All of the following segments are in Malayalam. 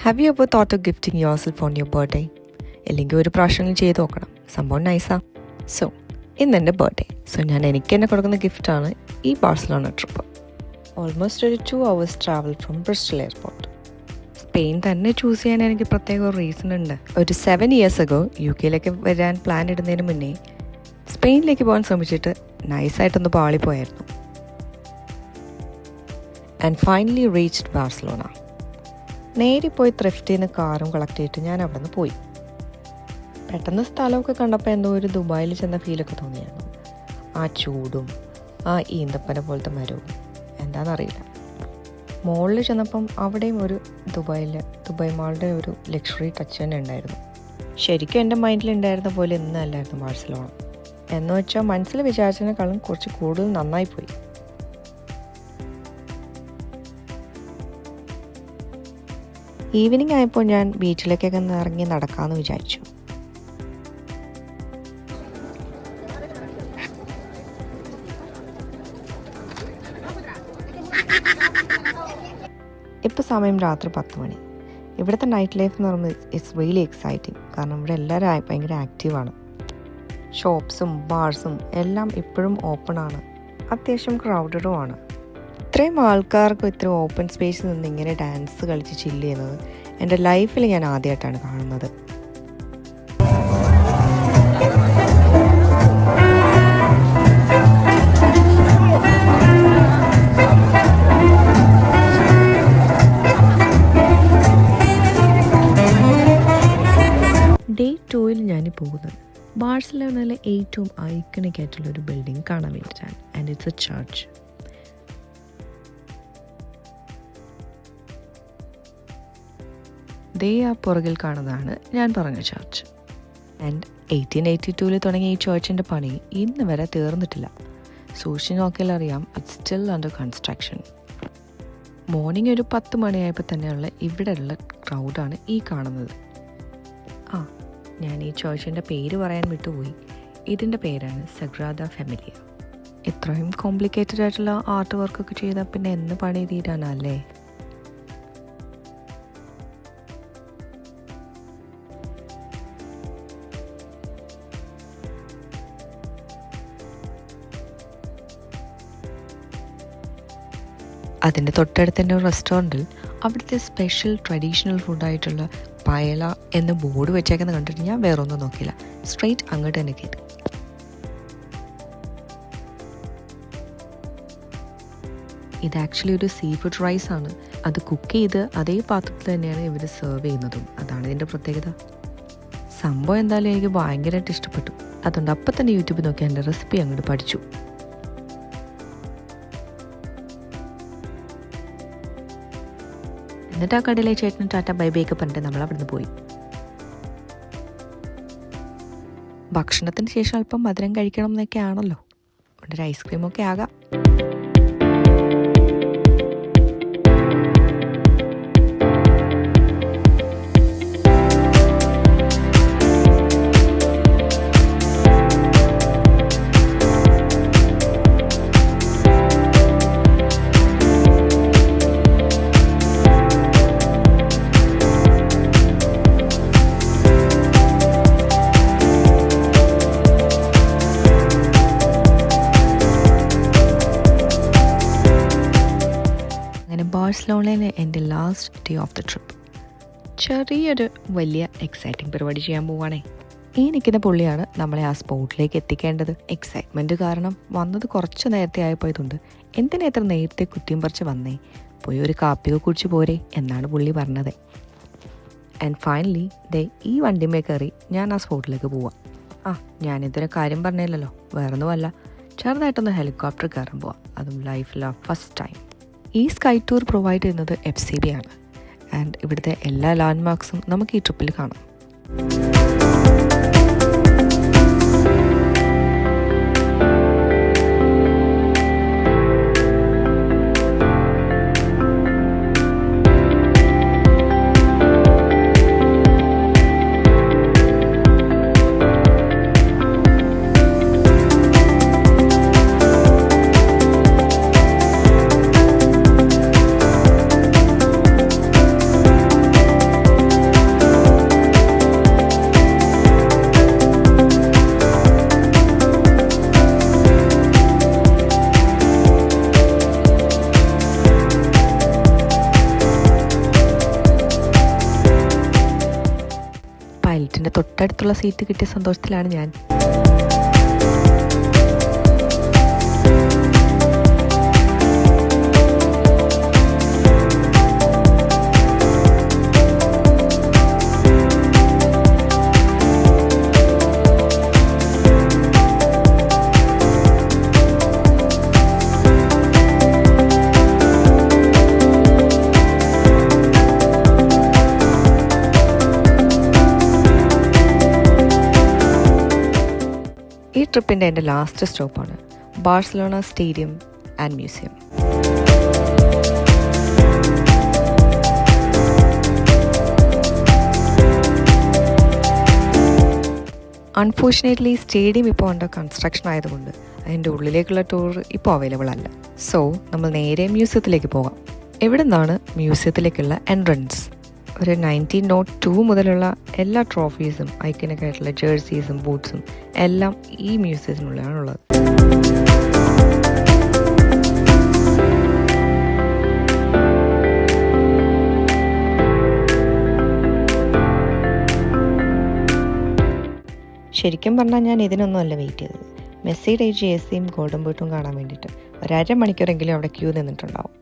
Have you ever thought of gifting your self on your birthday? അല്ലെങ്കിൽ ഒരു പ്രാവശ്യം ചെയ്ത് നോക്കണം, സംഭവം നൈസാ. സോ ഇന്ന് എൻ്റെ ബർത്ത്ഡേ. സോ ഞാൻ എനിക്ക് തന്നെ കൊടുക്കുന്ന ഗിഫ്റ്റാണ് ഈ ബാഴ്സലോണ ട്രിപ്പ്. ഓൾമോസ്റ്റ് ഒരു 2 hours travel from Bristol airport. Spain തന്നെ ചൂസ് ചെയ്യാൻ എനിക്ക് പ്രത്യേക ഒരു റീസൺ ഉണ്ട്. ഒരു 7 years ago UK വരാൻ പ്ലാൻ ഇടുന്നതിന് മുന്നേ സ്പെയിനിലേക്ക് പോകാൻ ശ്രമിച്ചിട്ട് നൈസായിട്ടൊന്ന് പാളിപ്പോയായിരുന്നു. And finally reached Barcelona. നേരെ പോയി ത്രിഫ്റ്റിൽ നിന്ന് കാറും കളക്ട് ചെയ്തിട്ട് ഞാൻ അവിടെ നിന്ന് പോയി. പെട്ടെന്ന് സ്ഥലമൊക്കെ കണ്ടപ്പോൾ എന്തോ ഒരു ദുബായിൽ ചെന്ന ഫീലൊക്കെ തോന്നിയായിരുന്നു. ആ ചൂടും ആ ഈന്തപ്പന പോലത്തെ മരവും എന്താണെന്നറിയില്ല. മുകളിൽ ചെന്നപ്പം അവിടെയും ഒരു ദുബായ് മാളുടെ ഒരു ലക്ഷറി ടച്ച് തന്നെ ഉണ്ടായിരുന്നു. ശരിക്കും എൻ്റെ മൈൻഡിലുണ്ടായിരുന്ന പോലെ ഇന്നല്ലായിരുന്നു ബാഴ്സലോണ. എന്ന് വെച്ചാൽ മനസ്സിൽ വിചാരിച്ചതിനേക്കാളും കുറച്ച് കൂടുതൽ നന്നായിപ്പോയി. ഈവനിങ് ആയപ്പോൾ ഞാൻ ബീച്ചിലേക്കൊക്കെ ഒന്ന് ഇറങ്ങി നടക്കാമെന്ന് വിചാരിച്ചു. ഇപ്പോൾ സമയം രാത്രി 10 മണി. ഇവിടുത്തെ നൈറ്റ് ലൈഫ് എന്ന് പറയുമ്പോൾ ഇറ്റ്സ് റിയലി എക്സൈറ്റിംഗ്. കാരണം ഇവിടെ എല്ലാവരും ഭയങ്കര ആക്റ്റീവാണ്. ഷോപ്സും ബാർസും എല്ലാം ഇപ്പോഴും ഓപ്പൺ ആണ്. അത്യാവശ്യം ക്രൗഡഡും ആണ്. ഇത്രയും ആൾക്കാർക്ക് ഇത്ര ഓപ്പൺ സ്പേസിൽ നിന്ന് ഇങ്ങനെ ഡാൻസ് കളിച്ച് ചില്ല് ചെയ്യുന്നത് എൻ്റെ ലൈഫിൽ ഞാൻ ആദ്യമായിട്ടാണ് കാണുന്നത്. ഡേ 2 ഞാൻ പോകുന്നത് ബാഴ്സലോണയിലെ ഏറ്റവും ഐക്കണിക് ആയിട്ടുള്ള ഒരു ബിൽഡിംഗ് കാണാൻ വേണ്ടിയിട്ടാണ്. And it's a church. ദേ ആ പുറകിൽ കാണുന്നതാണ് ഞാൻ പറഞ്ഞ ചർച്ച്. ആൻഡ് 1882 തുടങ്ങിയ ഈ ചർച്ചിൻ്റെ പണി ഇന്ന് വരെ തീർന്നിട്ടില്ല. സൂക്ഷിച്ച് നോക്കിയാൽ അറിയാം, it's still under construction. Morning ഒരു 10 മണിയായപ്പോൾ തന്നെയുള്ള ഇവിടെയുള്ള ക്രൗഡാണ് ഈ കാണുന്നത്. ഞാൻ ഈ ചർച്ചിൻ്റെ പേര് പറയാൻ വിട്ടുപോയി. ഇതിൻ്റെ പേരാണ് സഗ്രാദ ഫാമിലിയ. ഇത്രയും കോംപ്ലിക്കേറ്റഡ് ആയിട്ടുള്ള ആർട്ട് വർക്കൊക്കെ ചെയ്താൽ പിന്നെ എന്ന് പണി തീരാനല്ലേ. അതിൻ്റെ തൊട്ടടുത്ത് തന്നെ ഒരു റെസ്റ്റോറൻറ്റിൽ അവിടുത്തെ സ്പെഷ്യൽ ട്രഡീഷണൽ ഫുഡായിട്ടുള്ള പയല എന്ന് ബോർഡ് വെച്ചേക്കുന്നത് കണ്ടിട്ട് ഞാൻ വേറൊന്നും നോക്കിയില്ല, സ്ട്രെയിറ്റ് അങ്ങോട്ട് തന്നെ കയറി. ഇത് ആക്ച്വലി ഒരു സീ ഫുഡ് റൈസ് ആണ്. അത് കുക്ക് ചെയ്ത് അതേ പാത്രത്തിൽ തന്നെയാണ് ഇവർ സെർവ് ചെയ്യുന്നതും. അതാണ് ഇതിൻ്റെ പ്രത്യേകത. സംഭവം എന്തായാലും എനിക്ക് ഭയങ്കരമായിട്ട് ഇഷ്ടപ്പെട്ടു. അതുകൊണ്ട് അപ്പം തന്നെ യൂട്യൂബിൽ നോക്കി എൻ്റെ റെസിപ്പി അങ്ങോട്ട് പഠിച്ചു. എന്നിട്ട് ആ കടയിലെ ചേട്ടനും ടാറ്റ ബൈ ബൈ ഒക്കെ പറഞ്ഞിട്ട് നമ്മൾ അവിടെ നിന്ന് പോയി. ഭക്ഷണത്തിന് ശേഷം അല്പം മധുരം കഴിക്കണം എന്നൊക്കെ ആണല്ലോ. ഒരു ഐസ്ക്രീമൊക്കെ ആകാം. ബാഴ്സലോണയിലെ എൻ്റെ last day of the trip. ചെറിയൊരു വലിയ എക്സൈറ്റിംഗ് പരിപാടി ചെയ്യാൻ പോവുകയാണേ. ഈ നിൽക്കുന്ന പുള്ളിയാണ് നമ്മളെ ആ സ്പോട്ടിലേക്ക് എത്തിക്കേണ്ടത്. എക്സൈറ്റ്മെൻറ്റ് കാരണം വന്നത് കുറച്ച് നേരത്തെ ആയപ്പോയതുകൊണ്ട് എന്തിനാ എത്ര നേരത്തെ കുറ്റിയും പറിച്ച് വന്നേ, പോയി ഒരു കാപ്പിയൊക്കെ കുടിച്ച് പോരെ എന്നാണ് പുള്ളി പറഞ്ഞത്. ആൻഡ് ഫൈനലി ഈ വണ്ടിമേ കയറി ഞാൻ ആ സ്പോട്ടിലേക്ക് പോവാം. ഞാനിതൊരു കാര്യം പറഞ്ഞില്ലല്ലോ, വേറൊന്നുമല്ല, ചെറുതായിട്ടൊന്ന് ഹെലികോപ്റ്റർ കയറാൻ പോവാം, അതും ലൈഫിലെ ഫസ്റ്റ് ടൈം. ഈ സ്കൈ ടൂർ പ്രൊവൈഡ് ചെയ്യുന്നത് FCB ആണ്. ആൻഡ് ഇവിടുത്തെ എല്ലാ ലാൻഡ്മാർക്സും നമുക്ക് ഈ ട്രിപ്പിൽ കാണാം. എൻ്റെ തൊട്ടടുത്തുള്ള സീറ്റ് കിട്ടിയ സന്തോഷത്തിലാണ് ഞാൻ. ഈ ട്രിപ്പിൻ്റെ എൻ്റെ ലാസ്റ്റ് സ്റ്റോപ്പാണ് Barcelona stadium and museum. Unfortunately stadium ഇപ്പോൾ അണ്ടർ കൺസ്ട്രക്ഷൻ ആയതുകൊണ്ട് അതിൻ്റെ ഉള്ളിലേക്കുള്ള ടൂർ ഇപ്പോൾ അവൈലബിൾ അല്ല. സോ നമ്മൾ നേരെ മ്യൂസിയത്തിലേക്ക് പോകാം. എവിടെ നിന്നാണ് മ്യൂസിയത്തിലേക്കുള്ള എൻട്രൻസ്. ഒരു 1902 മുതലുള്ള എല്ലാ ട്രോഫീസും ഐക്കനൊക്കെ ആയിട്ടുള്ള ജേഴ്സീസും ബൂട്ട്സും എല്ലാം ഈ മ്യൂസിയത്തിനുള്ളിലാണുള്ളത്. ശരിക്കും പറഞ്ഞാൽ ഞാൻ ഇതിനൊന്നും അല്ല വെയിറ്റ് ചെയ്തത്. മെസ്സിയുടെ ഈ ജേഴ്സിയും ഗോൾഡൻ ബൂട്ടും കാണാൻ വേണ്ടിയിട്ട് 1.5 മണിക്കൂറെങ്കിലും അവിടെ ക്യൂ നിന്നിട്ടുണ്ടാവും.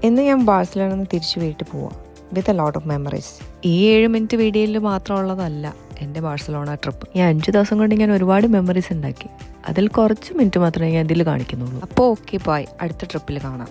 ഇന്ന് ഞാൻ ബാഴ്സലോണയിൽ നിന്ന് തിരിച്ച് വീട്ടിൽ പോവാം with a lot of memories. ഈ 7 മിനിറ്റ് വീഡിയോയിൽ മാത്രമുള്ളതല്ല എൻ്റെ ബാഴ്സലോണ ട്രിപ്പ്. ഈ 5 ദിവസം കൊണ്ട് ഞാൻ ഒരുപാട് മെമ്മറീസ് ഉണ്ടാക്കി. അതിൽ കുറച്ച് മിനിറ്റ് മാത്രമേ ഞാൻ ഇതിൽ കാണിക്കുന്നുള്ളൂ. അപ്പോൾ ഓക്കെ, ബൈ. അടുത്ത ട്രിപ്പിൽ കാണാം.